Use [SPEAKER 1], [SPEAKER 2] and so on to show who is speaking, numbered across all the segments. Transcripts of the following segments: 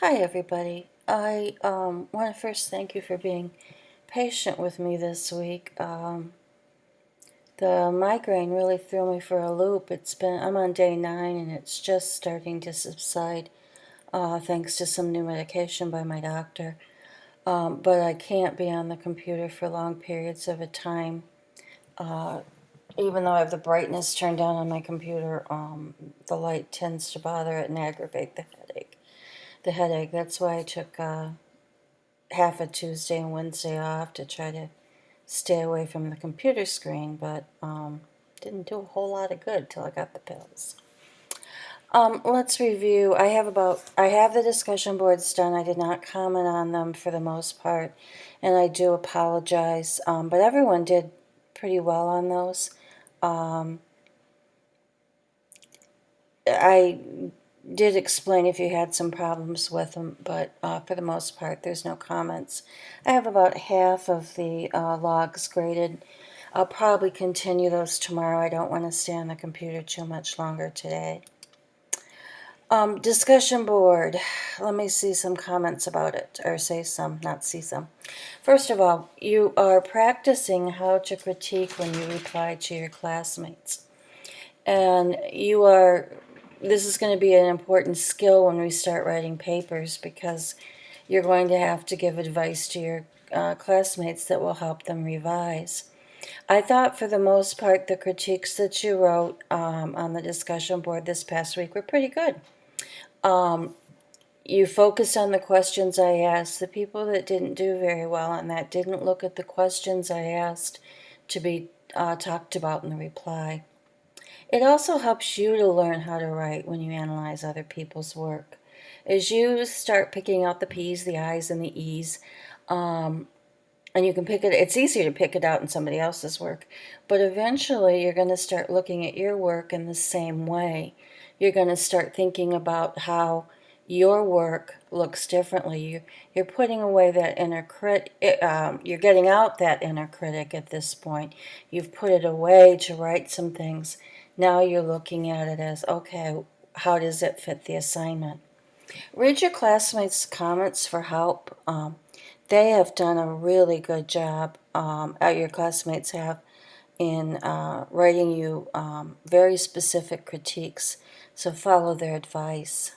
[SPEAKER 1] Hi, everybody. I want to first thank you for being patient with me this week. The migraine really threw me for a loop. I'm on day 9 and it's just starting to subside thanks to some new medication by my doctor. But I can't be on the computer for long periods of a time. Uh, Even though I have the brightness turned down on my computer, the light tends to bother it and aggravate the headache. That's why I took half a Tuesday and Wednesday off to try to stay away from the computer screen, but didn't do a whole lot of good till I got the pills. Let's review. I have the discussion boards done. I did not comment on them for the most part, and I do apologize. But everyone did pretty well on those. I did explain if you had some problems with them, but for the most part, there's no comments. I have about half of the logs graded. I'll probably continue those tomorrow. I don't want to stay on the computer too much longer today. Discussion board. Let me see some comments about it, or say some, not see some. First of all, you are practicing how to critique when you reply to your classmates. And this is going to be an important skill when we start writing papers because you're going to have to give advice to your classmates that will help them revise. I thought for the most part the critiques that you wrote on the discussion board this past week were pretty good. You focused on the questions I asked. The people that didn't do very well on that didn't look at the questions I asked to be talked about in the reply. It also helps you to learn how to write when you analyze other people's work. As you start picking out the P's, the I's, and the E's, and you can it's easier to pick it out in somebody else's work, but eventually you're going to start looking at your work in the same way. You're going to start thinking about how your work looks differently. You're putting away that inner critic. You're getting out that inner critic at this point. You've put it away to write some things. Now you're looking at it as, okay, how does it fit the assignment? Read your classmates' comments for help. They have done a really good job, your classmates have, in writing you very specific critiques, so follow their advice.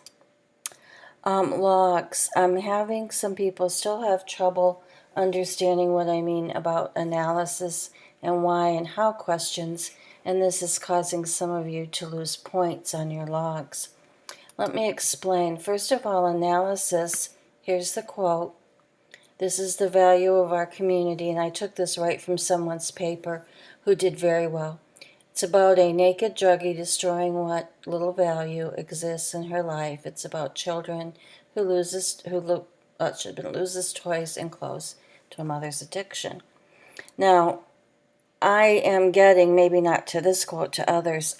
[SPEAKER 1] Logs. I'm having some people still have trouble understanding what I mean about analysis and why and how questions, and this is causing some of you to lose points on your logs. Let me explain. First of all, analysis. Here's the quote. This is the value of our community, and I took this right from someone's paper who did very well. It's about a naked druggie destroying what little value exists in her life. It's about children who loses toys and clothes to a mother's addiction. Now, I am getting, maybe not to this quote, to others,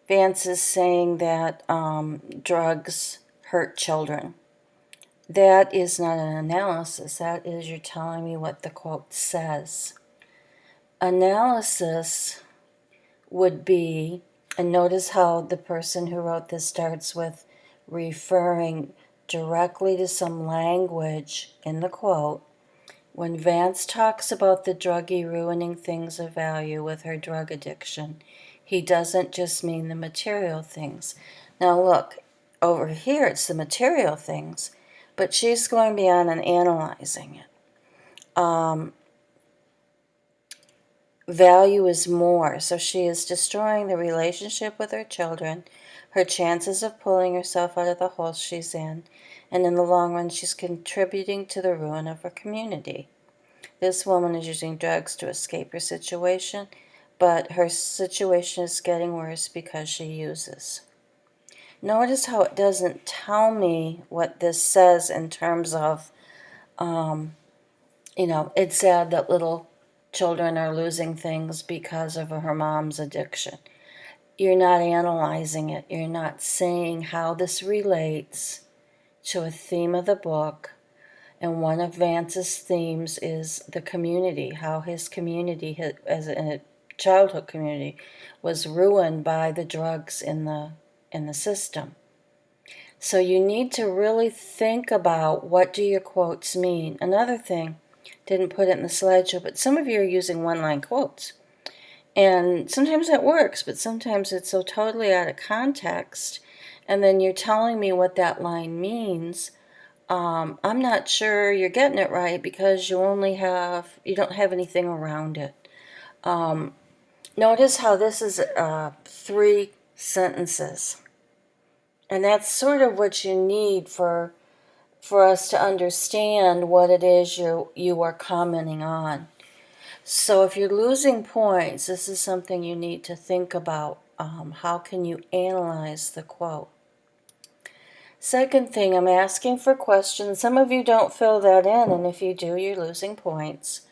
[SPEAKER 1] Vance is saying that drugs hurt children. That is not an analysis. That is you're telling me what the quote says. Analysis would be, and notice how the person who wrote this starts with referring directly to some language in the quote. When Vance talks about the druggie ruining things of value with her drug addiction, he doesn't just mean the material things. Now look, over here it's the material things, but she's going beyond and analyzing it. Value is more, so she is destroying the relationship with her children, her chances of pulling herself out of the hole she's in, and in the long run she's contributing to the ruin of her community. This woman is using drugs to escape her situation, but her situation is getting worse because she uses. Notice how it doesn't tell me what this says in terms of, it's sad that little children are losing things because of her mom's addiction. You're not analyzing it. You're not saying how this relates to a theme of the book. And one of Vance's themes is the community, how his community, as a childhood community, was ruined by the drugs in the system. So you need to really think about, what do your quotes mean? Another thing, didn't put it in the slideshow, but some of you are using one-line quotes. And sometimes that works, but sometimes it's so totally out of context. And then you're telling me what that line means. I'm not sure you're getting it right because you don't have anything around it. Notice how this is 3 sentences. And that's sort of what you need for us to understand what it is you are commenting on. So if you're losing points, this is something you need to think about. How can you analyze the quote? Second thing, I'm asking for questions. Some of you don't fill that in, and if you do, you're losing points.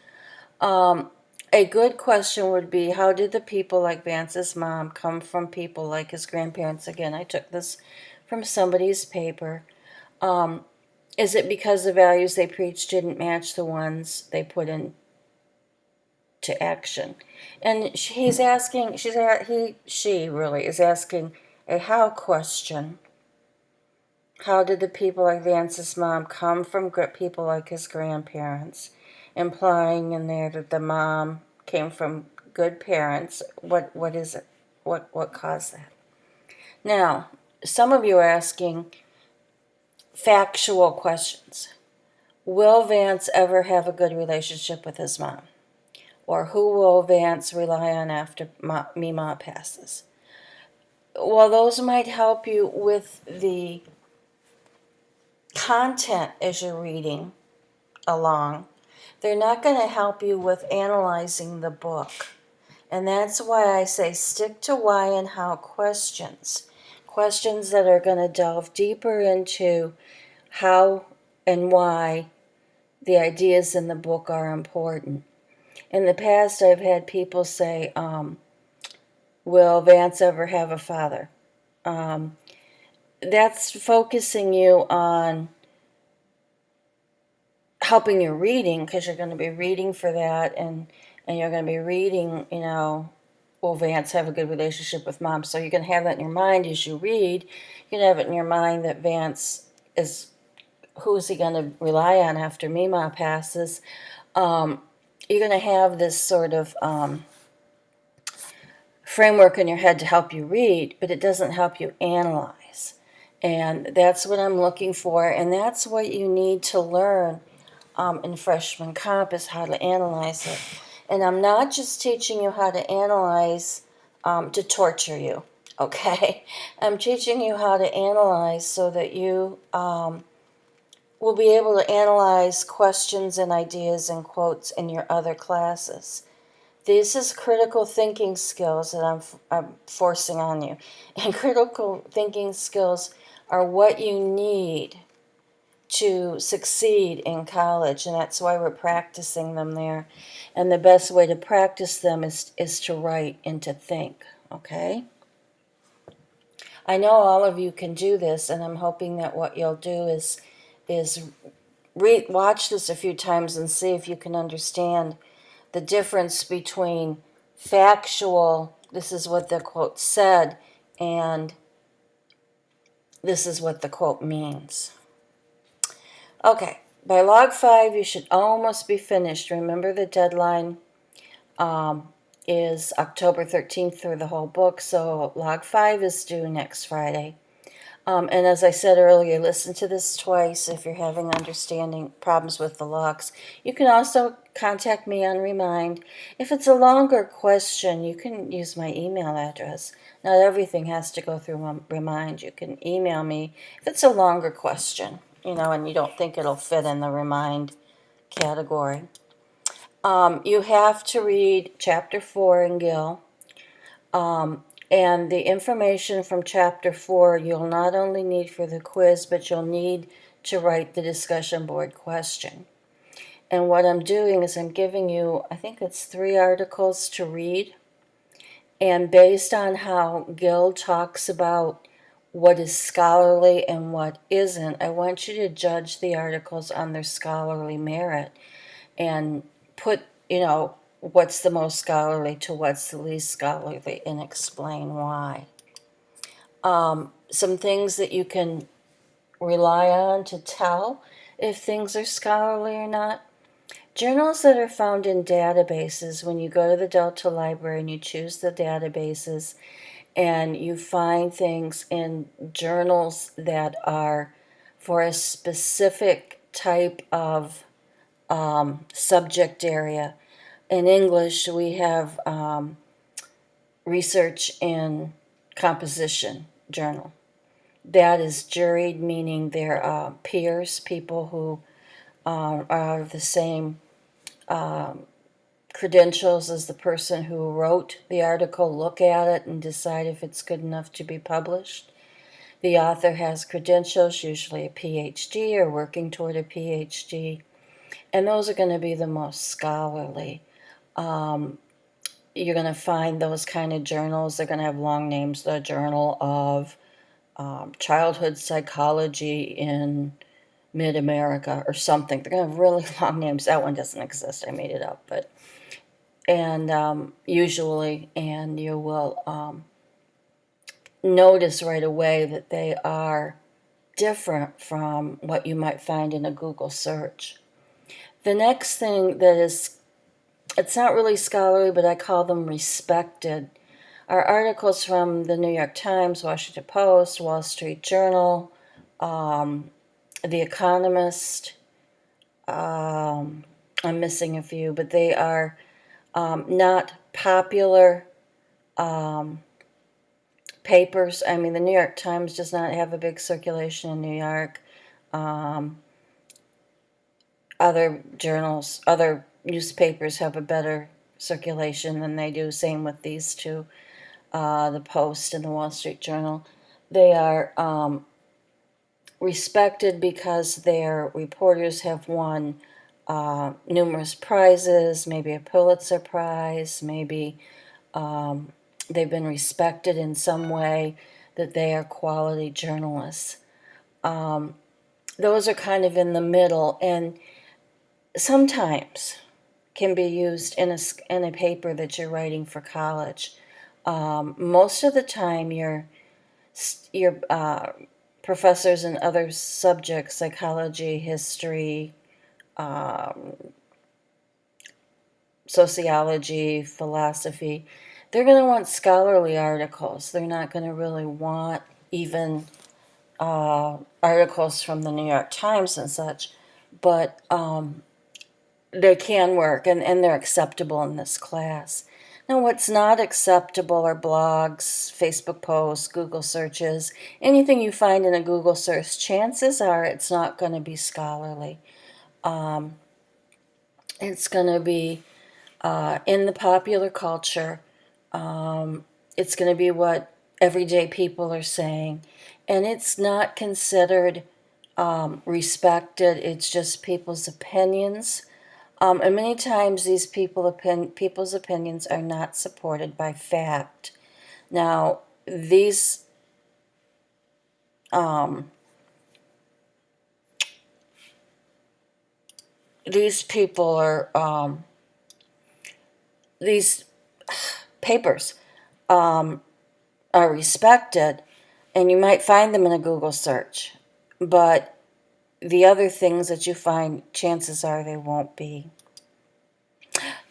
[SPEAKER 1] A good question would be, how did the people like Vance's mom come from people like his grandparents? Again, I took this from somebody's paper. Is it because the values they preached didn't match the ones they put into action? And she really is asking a how question. How did the people like Vance's mom come from people like his grandparents? Implying in there that the mom came from good parents. What is it? What caused that? Now, some of you are asking factual questions. Will Vance ever have a good relationship with his mom? Or who will Vance rely on after Mima passes? Well, those might help you with the content as you're reading along. They're not going to help you with analyzing the book. And that's why I say stick to why and how questions. Questions that are going to delve deeper into how and why the ideas in the book are important. In the past, I've had people say, will Vance ever have a father? That's focusing you on helping your reading, because you're going to be reading for that, and you're going to be reading, will Vance have a good relationship with mom? So you're going to have that in your mind as you read. You're going to have it in your mind that Vance is, who is he going to rely on after Mima passes? You're going to have this sort of framework in your head to help you read, but it doesn't help you analyze. And that's what I'm looking for, and that's what you need to learn in freshman comp, is how to analyze it. And I'm not just teaching you how to analyze to torture you, okay? I'm teaching you how to analyze so that you will be able to analyze questions and ideas and quotes in your other classes. This is critical thinking skills that I'm forcing on you. And critical thinking skills are what you need to succeed in college, and that's why we're practicing them there. And the best way to practice them is to write and to think, okay? I know all of you can do this, and I'm hoping that what you'll do is watch this a few times and see if you can understand the difference between factual, this is what the quote said, and this is what the quote means. Okay, by log 5, you should almost be finished. Remember, the deadline is October 13th for the whole book, so log 5 is due next Friday. And as I said earlier, listen to this twice if you're having understanding problems with the logs. You can also contact me on Remind. If it's a longer question, you can use my email address. Not everything has to go through Remind. You can email me if it's a longer question, and you don't think it'll fit in the Remind category. You have to read Chapter 4 in Gill. And the information from Chapter 4 you'll not only need for the quiz, but you'll need to write the discussion board question. And what I'm doing is I'm giving you, I think it's 3 articles to read. And based on how Gill talks about what is scholarly and what isn't, I want you to judge the articles on their scholarly merit and put, what's the most scholarly to what's the least scholarly, and explain why. Some things that you can rely on to tell if things are scholarly or not. Journals that are found in databases, when you go to the Delta Library and you choose the databases and you find things in journals that are for a specific type of subject area. In English, we have research in composition journal. That is juried, meaning they're peers, people who are of the same credentials as the person who wrote the article, look at it and decide if it's good enough to be published. The author has credentials, usually a PhD or working toward a PhD, and those are going to be the most scholarly. You're going to find those kind of journals. They're going to have long names. The Journal of Childhood Psychology in Mid-America or something. They're going to have really long names. That one doesn't exist. I made it up. But usually, and you will notice right away that they are different from what you might find in a Google search. The next thing that is, it's not really scholarly, but I call them respected, are articles from the New York Times, Washington Post, Wall Street Journal, The Economist. I'm missing a few, but they are not popular papers. I mean, the New York Times does not have a big circulation in New York. Other journals, other newspapers have a better circulation than they do. Same with these two, the Post and the Wall Street Journal. They are respected because their reporters have won numerous prizes, maybe a Pulitzer Prize, maybe they've been respected in some way that they are quality journalists. Those are kind of in the middle, and sometimes can be used in a paper that you're writing for college. Most of the time, your professors in other subjects, psychology, history, sociology, philosophy, they're going to want scholarly articles. They're not going to really want even articles from the New York Times and such, but they can work, and they're acceptable in this class. Now, what's not acceptable are blogs, Facebook posts, Google searches. Anything you find in a Google search, chances are it's not going to be scholarly. It's going to be in the popular culture. It's going to be what everyday people are saying. And it's not considered respected. It's just people's opinions. And many times these people's opinions are not supported by fact. Now, these people are these papers are respected, and you might find them in a Google search, but the other things that you find, chances are they won't be.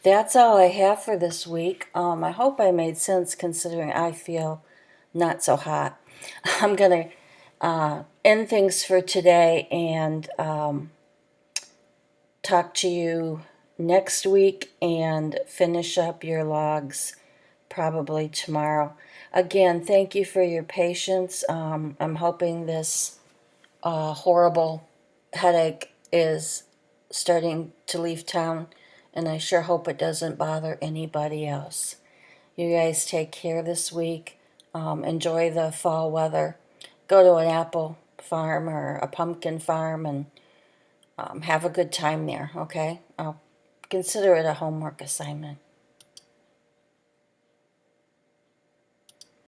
[SPEAKER 1] That's all I have for this week. I hope I made sense considering I feel not so hot. I'm going to end things for today and talk to you next week and finish up your logs probably tomorrow. Again, thank you for your patience. I'm hoping this horrible headache is starting to leave town, and I sure hope it doesn't bother anybody else. You guys take care this week. Enjoy the fall weather. Go to an apple farm or a pumpkin farm and have a good time there, okay? I'll consider it a homework assignment.